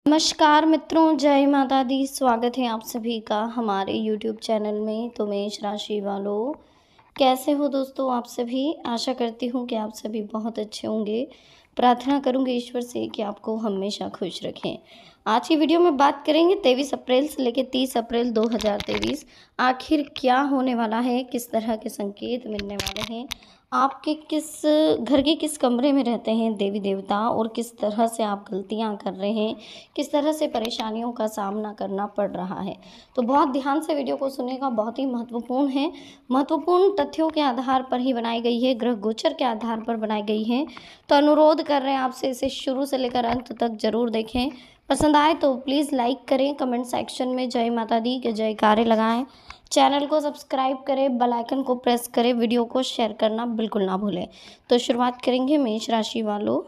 नमस्कार मित्रों, जय माता दी। स्वागत है आप सभी का हमारे यूट्यूब चैनल में। तो मेष राशि वालों, कैसे हो दोस्तों आप सभी? आशा करती हूँ कि आप सभी बहुत अच्छे होंगे। प्रार्थना करूँगी ईश्वर से कि आपको हमेशा खुश रखें। आज की वीडियो में बात करेंगे 23 अप्रैल से लेकर 30 अप्रैल 2023 आखिर क्या होने वाला है, किस तरह के संकेत मिलने वाले हैं, आपके किस घर के किस कमरे में रहते हैं देवी देवता, और किस तरह से आप गलतियां कर रहे हैं, किस तरह से परेशानियों का सामना करना पड़ रहा है। तो बहुत ध्यान से वीडियो को सुनेगा, बहुत ही महत्वपूर्ण है। महत्वपूर्ण तथ्यों के आधार पर ही बनाई गई है, ग्रह गोचर के आधार पर बनाई गई है। तो अनुरोध कर रहे हैं आपसे इसे शुरू से लेकर अंत तक जरूर देखें। पसंद आए तो प्लीज़ लाइक करें, कमेंट सेक्शन में जय माता दी के जयकारे लगाएं, चैनल को सब्सक्राइब करें, बेल आइकन को प्रेस करें, वीडियो को शेयर करना बिल्कुल ना भूलें। तो शुरुआत करेंगे मेष राशि वालों।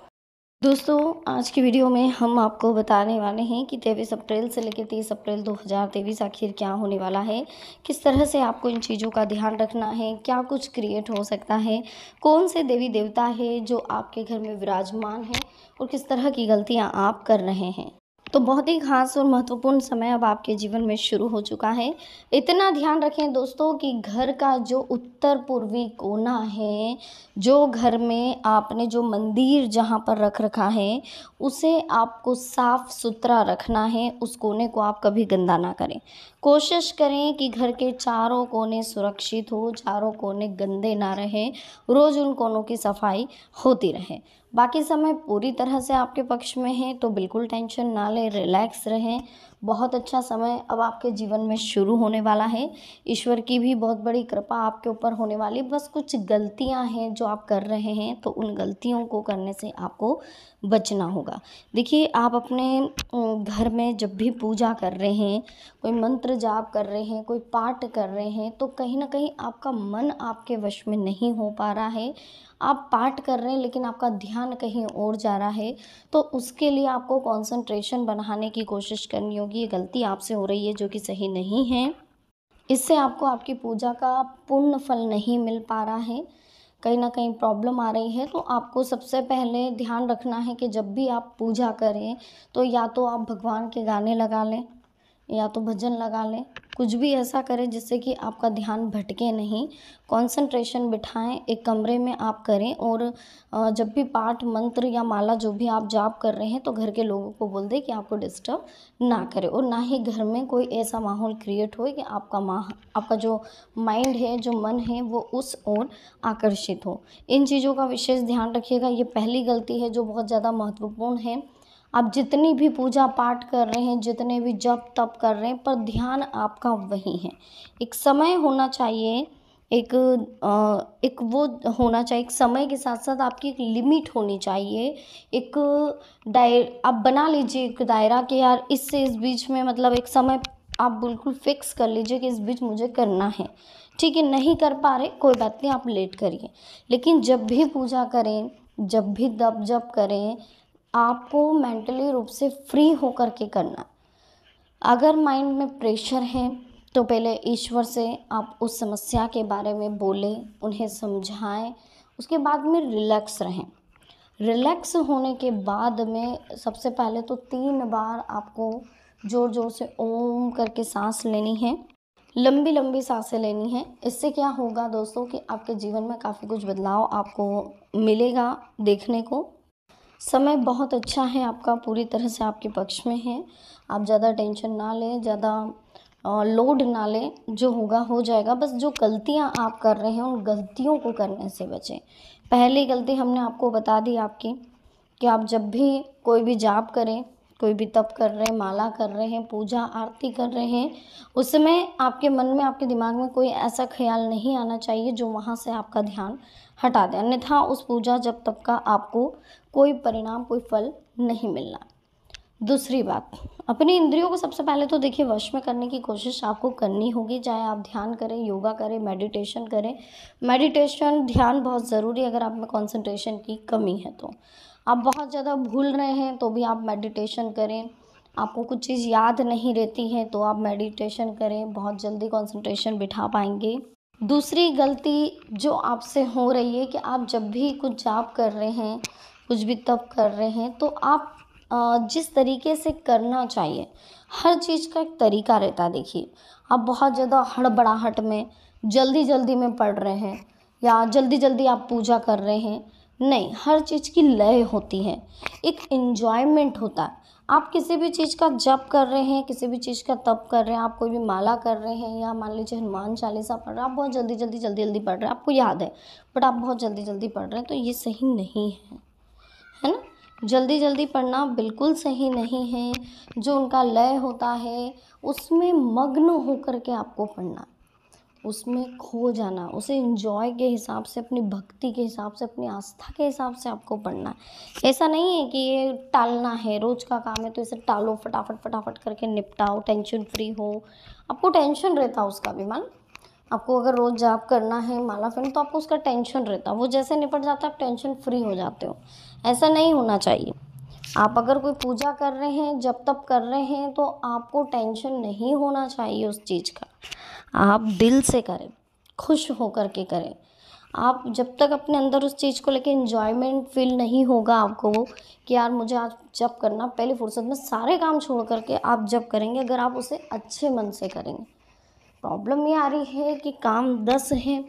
दोस्तों, आज की वीडियो में हम आपको बताने वाले हैं कि 23 अप्रैल से लेकर 30 अप्रैल 2023 आखिर क्या होने वाला है, किस तरह से आपको इन चीज़ों का ध्यान रखना है, क्या कुछ क्रिएट हो सकता है, कौन से देवी देवता है जो आपके घर में विराजमान है, और किस तरह की गलतियां आप कर रहे हैं। तो बहुत ही खास और महत्वपूर्ण समय अब आपके जीवन में शुरू हो चुका है। इतना ध्यान रखें दोस्तों कि घर का जो उत्तर पूर्वी कोना है, जो घर में आपने जो मंदिर जहाँ पर रख रखा है, उसे आपको साफ सुथरा रखना है। उस कोने को आप कभी गंदा ना करें। कोशिश करें कि घर के चारों कोने सुरक्षित हो, चारों कोने गंदे ना रहें, रोज़ उन कोनों की सफाई होती रहे। बाकी समय पूरी तरह से आपके पक्ष में है, तो बिल्कुल टेंशन ना लें, रिलैक्स रहें। बहुत अच्छा समय अब आपके जीवन में शुरू होने वाला है। ईश्वर की भी बहुत बड़ी कृपा आपके ऊपर होने वाली। बस कुछ गलतियां हैं जो आप कर रहे हैं, तो उन गलतियों को करने से आपको बचना होगा। देखिए, आप अपने घर में जब भी पूजा कर रहे हैं, कोई मंत्र जाप कर रहे हैं, कोई पाठ कर रहे हैं, तो कहीं ना कहीं आपका मन आपके वश में नहीं हो पा रहा है। आप पाठ कर रहे हैं लेकिन आपका ध्यान कहीं और जा रहा है, तो उसके लिए आपको कंसंट्रेशन बढ़ाने की कोशिश करनी होगी। ये गलती आपसे हो रही है जो कि सही नहीं है। इससे आपको आपकी पूजा का पूर्ण फल नहीं मिल पा रहा है, कहीं ना कहीं प्रॉब्लम आ रही है। तो आपको सबसे पहले ध्यान रखना है कि जब भी आप पूजा करें, तो या तो आप भगवान के गाने लगा लें, या तो भजन लगा लें, कुछ भी ऐसा करें जिससे कि आपका ध्यान भटके नहीं। कंसंट्रेशन बिठाएं, एक कमरे में आप करें, और जब भी पाठ मंत्र या माला जो भी आप जाप कर रहे हैं, तो घर के लोगों को बोल दें कि आपको डिस्टर्ब ना करें, और ना ही घर में कोई ऐसा माहौल क्रिएट हो कि आपका जो माइंड है, जो मन है, वो उस ओर आकर्षित हो। इन चीज़ों का विशेष ध्यान रखिएगा। ये पहली गलती है जो बहुत ज़्यादा महत्वपूर्ण है। आप जितनी भी पूजा पाठ कर रहे हैं, जितने भी जप तप कर रहे हैं, पर ध्यान आपका वही है। एक समय होना चाहिए, एक वो होना चाहिए, एक समय के साथ साथ आपकी एक लिमिट होनी चाहिए। एक आप बना लीजिए एक दायरा कि यार इससे इस बीच में, मतलब एक समय आप बिल्कुल फिक्स कर लीजिए कि इस बीच मुझे करना है। ठीक है, नहीं कर पा रहे कोई बात नहीं, आप लेट करिए, लेकिन जब भी पूजा करें, जब भी तप जप करें, आपको मेंटली रूप से फ्री होकर के करना। अगर माइंड में प्रेशर है, तो पहले ईश्वर से आप उस समस्या के बारे में बोलें, उन्हें समझाएं, उसके बाद में रिलैक्स रहें। रिलैक्स होने के बाद में सबसे पहले तो 3 बार आपको ज़ोर ज़ोर से ओम करके सांस लेनी है, लंबी लंबी सांसें लेनी है। इससे क्या होगा दोस्तों कि आपके जीवन में काफ़ी कुछ बदलाव आपको मिलेगा देखने को। समय बहुत अच्छा है आपका, पूरी तरह से आपके पक्ष में है। आप ज़्यादा टेंशन ना लें, ज़्यादा लोड ना लें, जो होगा हो जाएगा। बस जो गलतियां आप कर रहे हैं, उन गलतियों को करने से बचें। पहली गलती हमने आपको बता दी आपकी, कि आप जब भी कोई भी जाप करें, कोई भी तप कर रहे हैं, माला कर रहे हैं, पूजा आरती कर रहे हैं, उस समय आपके मन में, आपके दिमाग में कोई ऐसा ख्याल नहीं आना चाहिए जो वहाँ से आपका ध्यान हटा दे, अन्यथा उस पूजा जब तक का आपको कोई परिणाम, कोई फल नहीं मिलना। दूसरी बात, अपनी इंद्रियों को सबसे पहले तो देखिए वश में करने की कोशिश आपको करनी होगी। चाहे आप ध्यान करें, योगा करें, मेडिटेशन करें। मेडिटेशन, ध्यान बहुत ज़रूरी है अगर आप में कंसंट्रेशन की कमी है। तो आप बहुत ज़्यादा भूल रहे हैं तो भी आप मेडिटेशन करें। आपको कुछ चीज़ याद नहीं रहती है तो आप मेडिटेशन करें, बहुत जल्दी कंसंट्रेशन बिठा पाएंगे। दूसरी गलती जो आपसे हो रही है कि आप जब भी कुछ जाप कर रहे हैं, कुछ भी तप कर रहे हैं, तो आप जिस तरीके से करना चाहिए, हर चीज़ का एक तरीका रहता है। देखिए, आप बहुत ज़्यादा हड़बड़ाहट में जल्दी जल्दी में पढ़ रहे हैं या जल्दी जल्दी आप पूजा कर रहे हैं, नहीं, हर चीज़ की लय होती है, एक एन्जॉयमेंट होता है। आप किसी भी चीज़ का जप कर रहे हैं, किसी भी चीज़ का तप कर रहे हैं, आप कोई भी माला कर रहे हैं या मान लीजिए हनुमान चालीसा पढ़ रहे हैं, आप बहुत जल्दी जल्दी पढ़ रहे हैं, आपको याद है, बट आप बहुत जल्दी जल्दी पढ़ रहे हैं, तो ये सही नहीं है ना? जल्दी जल्दी पढ़ना बिल्कुल सही नहीं है। जो उनका लय होता है उसमें मग्न होकर के आपको पढ़ना, उसमें खो जाना, उसे एंजॉय के हिसाब से, अपनी भक्ति के हिसाब से, अपनी आस्था के हिसाब से आपको पढ़ना है। ऐसा नहीं है कि ये टालना है, रोज़ का काम है तो इसे टालो, फटाफट फटाफट करके निपटाओ, टेंशन फ्री हो। आपको टेंशन रहता है उसका भी, मान आपको अगर रोज़ जाप करना है, माला फिरना, तो आपको उसका टेंशन रहता है, वो जैसे निपट जाता है आप टेंशन फ्री हो जाते हो। ऐसा नहीं होना चाहिए। आप अगर कोई पूजा कर रहे हैं, जब तप कर रहे हैं, तो आपको टेंशन नहीं होना चाहिए उस चीज़ का। आप दिल से करें, खुश होकर के करें। आप जब तक अपने अंदर उस चीज़ को लेके एन्जॉयमेंट फील नहीं होगा आपको कि यार मुझे आज जप करना, पहले फुर्सत में सारे काम छोड़ करके आप जप करेंगे, अगर आप उसे अच्छे मन से करेंगे। प्रॉब्लम ये आ रही है कि काम 10 हैं,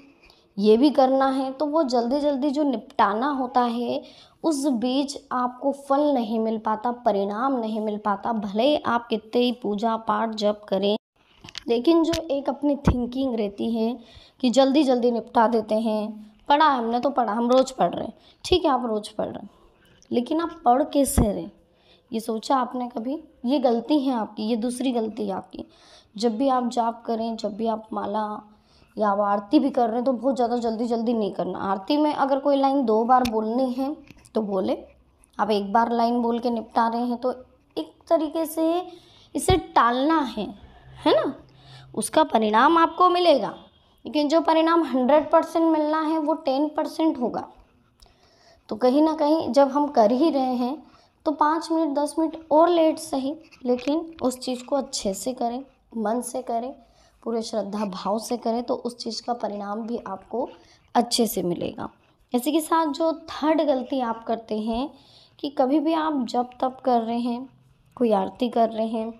ये भी करना है, तो वो जल्दी जल्दी जो निपटाना होता है उस बीच आपको फल नहीं मिल पाता, परिणाम नहीं मिल पाता। भले ही आप कितने ही पूजा पाठ जप करें, लेकिन जो एक अपनी थिंकिंग रहती है कि जल्दी जल्दी निपटा देते हैं, पढ़ा हमने तो पढ़ा, हम रोज़ पढ़ रहे हैं, ठीक है आप रोज़ पढ़ रहे हैं, लेकिन आप पढ़ कैसे रहे, ये सोचा आपने कभी? ये गलती है आपकी, ये दूसरी गलती है आपकी। जब भी आप जाप करें, जब भी आप माला या आप आरती भी कर रहे हैं, तो बहुत ज़्यादा जल्दी जल्दी नहीं करना। आरती में अगर कोई लाइन 2 बार बोलनी है तो बोले, आप 1 बार लाइन बोल के निपटा रहे हैं तो एक तरीके से इसे टालना है ना? उसका परिणाम आपको मिलेगा, लेकिन जो परिणाम 100% मिलना है वो 10% होगा। तो कहीं ना कहीं जब हम कर ही रहे हैं तो 5 मिनट 10 मिनट और लेट सही, लेकिन उस चीज़ को अच्छे से करें, मन से करें, पूरे श्रद्धा भाव से करें, तो उस चीज़ का परिणाम भी आपको अच्छे से मिलेगा। इसी के साथ जो थर्ड गलती आप करते हैं कि कभी भी आप जब तप कर रहे हैं, कोई आरती कर रहे हैं,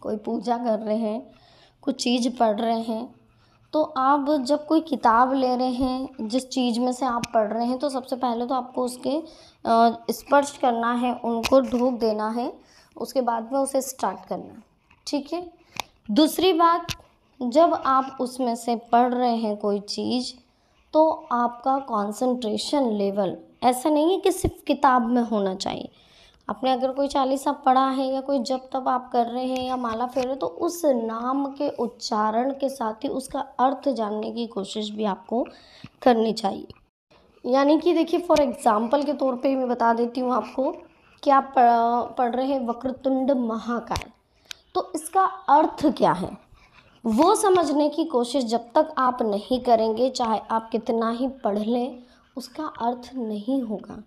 कोई पूजा कर रहे हैं, कुछ चीज़ पढ़ रहे हैं, तो आप जब कोई किताब ले रहे हैं, जिस चीज़ में से आप पढ़ रहे हैं, तो सबसे पहले तो आपको उसके स्पर्श करना है, उनको ढूक देना है, उसके बाद में उसे स्टार्ट करना है, ठीक है। दूसरी बात, जब आप उसमें से पढ़ रहे हैं कोई चीज़, तो आपका कंसंट्रेशन लेवल ऐसा नहीं है कि सिर्फ किताब में होना चाहिए। आपने अगर कोई चालीसा पढ़ा है या कोई जप तप आप कर रहे हैं या माला फेर रहे हैं, तो उस नाम के उच्चारण के साथ ही उसका अर्थ जानने की कोशिश भी आपको करनी चाहिए। यानी कि देखिए, फॉर एग्जाम्पल के तौर पे मैं बता देती हूँ आपको कि आप पढ़ रहे हैं वक्रतुंड महाकाय, तो इसका अर्थ क्या है वो समझने की कोशिश जब तक आप नहीं करेंगे, चाहे आप कितना ही पढ़ लें, उसका अर्थ नहीं होगा।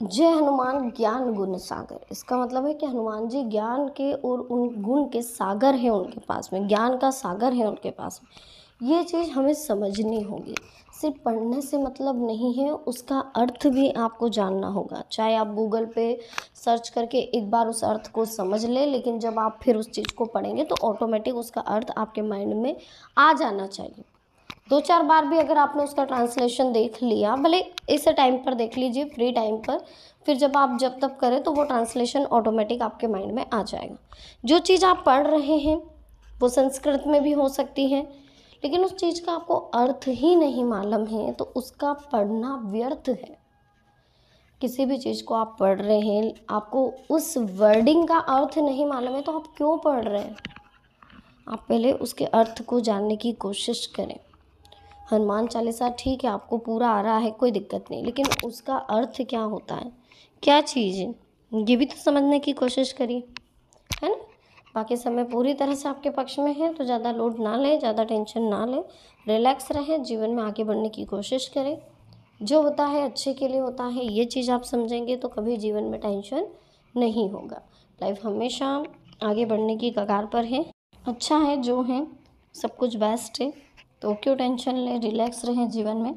जय हनुमान ज्ञान गुण सागर, इसका मतलब है कि हनुमान जी ज्ञान के और उन गुण के सागर हैं, उनके पास में ज्ञान का सागर है उनके पास में। ये चीज़ हमें समझनी होगी। सिर्फ पढ़ने से मतलब नहीं है, उसका अर्थ भी आपको जानना होगा। चाहे आप गूगल पे सर्च करके एक बार उस अर्थ को समझ लें, लेकिन जब आप फिर उस चीज़ को पढ़ेंगे तो ऑटोमेटिक उसका अर्थ आपके माइंड में आ जाना चाहिए। 2-4 बार भी अगर आपने उसका ट्रांसलेशन देख लिया, भले इस टाइम पर देख लीजिए फ्री टाइम पर, फिर जब आप जब तब करें तो वो ट्रांसलेशन ऑटोमेटिक आपके माइंड में आ जाएगा। जो चीज़ आप पढ़ रहे हैं वो संस्कृत में भी हो सकती है, लेकिन उस चीज़ का आपको अर्थ ही नहीं मालूम है, तो उसका पढ़ना व्यर्थ है। किसी भी चीज़ को आप पढ़ रहे हैं, आपको उस वर्डिंग का अर्थ नहीं मालूम है, तो आप क्यों पढ़ रहे हैं? आप पहले उसके अर्थ को जानने की कोशिश करें। हनुमान चालीसा ठीक है, आपको पूरा आ रहा है, कोई दिक्कत नहीं, लेकिन उसका अर्थ क्या होता है, क्या चीज़ है, ये भी तो समझने की कोशिश करिए, है ना। बाकी समय पूरी तरह से आपके पक्ष में है, तो ज़्यादा लोड ना लें, ज़्यादा टेंशन ना लें, रिलैक्स रहें, जीवन में आगे बढ़ने की कोशिश करें। जो होता है अच्छे के लिए होता है, ये चीज़ आप समझेंगे तो कभी जीवन में टेंशन नहीं होगा। लाइफ हमेशा आगे बढ़ने की कगार पर है। अच्छा है जो है, सब कुछ बेस्ट है, तो क्यों टेंशन लें, रिलैक्स रहें जीवन में।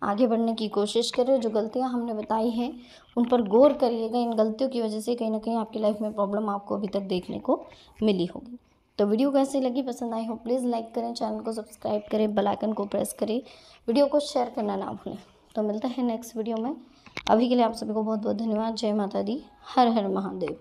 आगे बढ़ने की कोशिश करें। जो गलतियाँ हमने बताई हैं उन पर गौर करिएगा। इन गलतियों की वजह से कहीं ना कहीं आपकी लाइफ में प्रॉब्लम आपको अभी तक देखने को मिली होगी। तो वीडियो कैसी लगी, पसंद आई हो, प्लीज़ लाइक करें, चैनल को सब्सक्राइब करें, बेल आइकन को प्रेस करें, वीडियो को शेयर करना ना भूलें। तो मिलता है नेक्स्ट वीडियो में। अभी के लिए आप सभी को बहुत बहुत धन्यवाद। जय माता दी, हर हर महादेव।